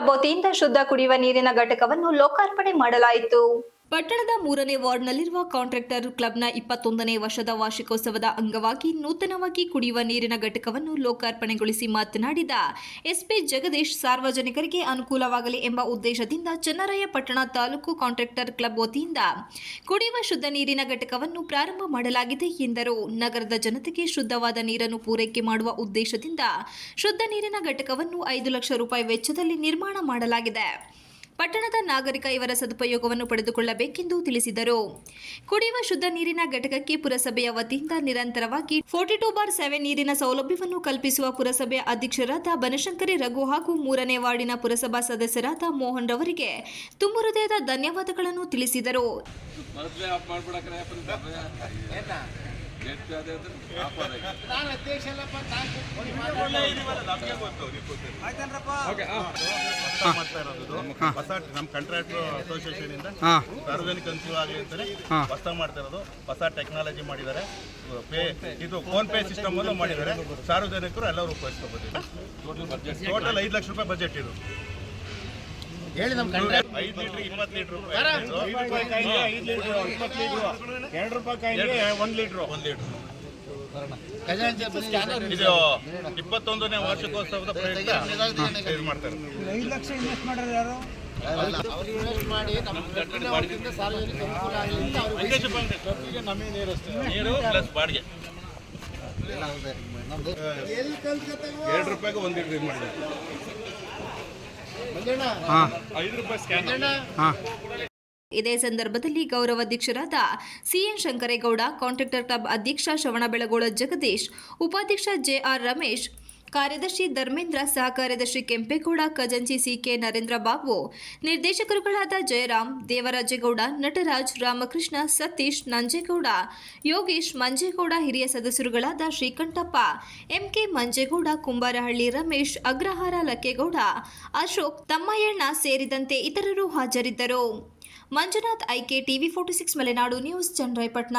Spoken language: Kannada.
ಕ್ಲಬ್ ವತಿಯಿಂದ ಶುದ್ಧ ಕುಡಿಯುವ ನೀರಿನ ಘಟಕವನ್ನು ಲೋಕಾರ್ಪಣೆ ಮಾಡಲಾಯಿತು. ಪಟ್ಟಣದ 3ನೇ ವಾರ್ಡ್ನಲ್ಲಿರುವ ಕಾಂಟ್ರಾಕ್ಟರ್ ಕ್ಲಬ್ನ 21ನೇ ವರ್ಷದ ವಾರ್ಷಿಕೋತ್ಸವದ ಅಂಗವಾಗಿ ನೂತನವಾಗಿ ಕುಡಿಯುವ ನೀರಿನ ಘಟಕವನ್ನು ಲೋಕಾರ್ಪಣೆಗೊಳಿಸಿ ಮಾತನಾಡಿದ ಎಸ್ಪಿ ಜಗದೀಶ್, ಸಾರ್ವಜನಿಕರಿಗೆ ಅನುಕೂಲವಾಗಲಿ ಎಂಬ ಉದ್ದೇಶದಿಂದ ಚನ್ನರಾಯಪಟ್ಟಣ ತಾಲೂಕು ಕಾಂಟ್ರಾಕ್ಟರ್ ಕ್ಲಬ್ ವತಿಯಿಂದ ಕುಡಿಯುವ ಶುದ್ಧ ನೀರಿನ ಘಟಕವನ್ನು ಪ್ರಾರಂಭ ಮಾಡಲಾಗಿದೆ ಎಂದರು. ನಗರದ ಜನತೆಗೆ ಶುದ್ಧವಾದ ನೀರನ್ನು ಪೂರೈಕೆ ಮಾಡುವ ಉದ್ದೇಶದಿಂದ ಶುದ್ಧ ನೀರಿನ ಘಟಕವನ್ನು 5 ಲಕ್ಷ ರೂಪಾಯಿ ವೆಚ್ಚದಲ್ಲಿ ನಿರ್ಮಾಣ ಮಾಡಲಾಗಿದೆ. ಪಟ್ಟಣದ ನಾಗರಿಕ ಇವರ ಸದುಪಯೋಗವನ್ನು ಪಡೆದುಕೊಳ್ಳಬೇಕೆಂದು ತಿಳಿಸಿದರು. ಕುಡಿಯುವ ಶುದ್ಧ ನೀರಿನ ಘಟಕಕ್ಕೆ ಪುರಸಭೆಯ ವತಿಯಿಂದ ನಿರಂತರವಾಗಿ 42/7 ನೀರಿನ ಸೌಲಭ್ಯವನ್ನು ಕಲ್ಪಿಸುವ ಪುರಸಭೆಯ ಅಧ್ಯಕ್ಷರಾದ ಬನಶಂಕರಿ ರಘು ಹಾಗೂ 3ನೇ ವಾರ್ಡಿನ ಪುರಸಭಾ ಸದಸ್ಯರಾದ ಮೋಹನ್ ರವರಿಗೆ ತುಂಬ ಹೃದಯದ ಧನ್ಯವಾದಗಳನ್ನು ತಿಳಿಸಿದರು. ನಮ್ಮ ಕಾಂಟ್ರಾಕ್ಟರ್ ಅಸೋಸಿಯೇಷನ್ ಇಂದ ಸಾರ್ವಜನಿಕ ಅನುಕೂಲ ಆಗಲಿ ಅಂತಾನೆ ಹೊಸ ಮಾಡ್ತಾ ಇರೋದು. ಹೊಸ ಟೆಕ್ನಾಲಜಿ ಮಾಡಿದ್ದಾರೆ. ಇದು ಫೋನ್ ಪೇ ಸಿಸ್ಟಮ್ ಅನ್ನು ಮಾಡಿದ್ದಾರೆ. ಸಾರ್ವಜನಿಕರು ಎಲ್ಲರೂ ಉಪಯೋಗಿಸ್ಕೋಬಹುದು. ಟೋಟಲ್ 5 ಲಕ್ಷ ರೂಪಾಯಿ ಬಜೆಟ್ ಇದು. ಹೇಳಿ ನಮ್ಮ 5 ಲೀಟರ್ 20 ಲೀಟರ್ $2 ಲೀಟರ್ 1 ಲೀಟರ್. ಇದು 21ನೇ ವಾರ್ಷಿಕೋತ್ಸವದ ಪ್ರಯುಕ್ತ ಇದು ಮಾಡ್ತಾರೆ. 5 ಲಕ್ಷ ಇನ್ವೆಸ್ಟ್ ಮಾಡೋರು ಯಾರು? ನೀರು ಪ್ಲಸ್ ಬಾಡಿಗೆ $2 1 ಲೀಟರ್ ಇದು ಮಾಡಿದ್ದಾರೆ. $5 ಇದೇ ಸಂದರ್ಭದಲ್ಲಿ ಗೌರವಾಧ್ಯಕ್ಷರಾದ ಸಿಎನ್ ಶಂಕರೇಗೌಡ, ಕಾಂಟ್ರಾಕ್ಟರ್ ಕ್ಲಬ್ ಅಧ್ಯಕ್ಷ ಶ್ರವಣಬೆಳಗೊಳ ಜಗದೀಶ್, ಉಪಾಧ್ಯಕ್ಷ ಜೆಆರ್ ರಮೇಶ್, ಕಾರ್ಯದರ್ಶಿ ಧರ್ಮೇಂದ್ರ, ಸಹ ಕಾರ್ಯದರ್ಶಿ ಕೆಂಪೇಗೌಡ, ಖಜಾಂಚಿ ಸಿಕೆ ನರೇಂದ್ರ ಬಾಬು, ನಿರ್ದೇಶಕರುಗಳಾದ ಜಯರಾಮ್, ದೇವರಾಜೇಗೌಡ, ನಟರಾಜ್, ರಾಮಕೃಷ್ಣ, ಸತೀಶ್, ನಂಜೇಗೌಡ, ಯೋಗೇಶ್, ಮಂಜೇಗೌಡ, ಹಿರಿಯ ಸದಸ್ಯರುಗಳಾದ ಶ್ರೀಕಂಠಪ್ಪ, ಎಂಕೆ ಮಂಜೇಗೌಡ, ಕುಂಬಾರಹಳ್ಳಿ ರಮೇಶ್, ಅಗ್ರಹಾರ ಲಕ್ಕೇಗೌಡ, ಅಶೋಕ್, ತಮ್ಮಯ್ಯಣ್ಣ ಸೇರಿದಂತೆ ಇತರರು ಹಾಜರಿದ್ದರು. Manjunath, IK, TV 46 Malenadu news, Channarayapatna.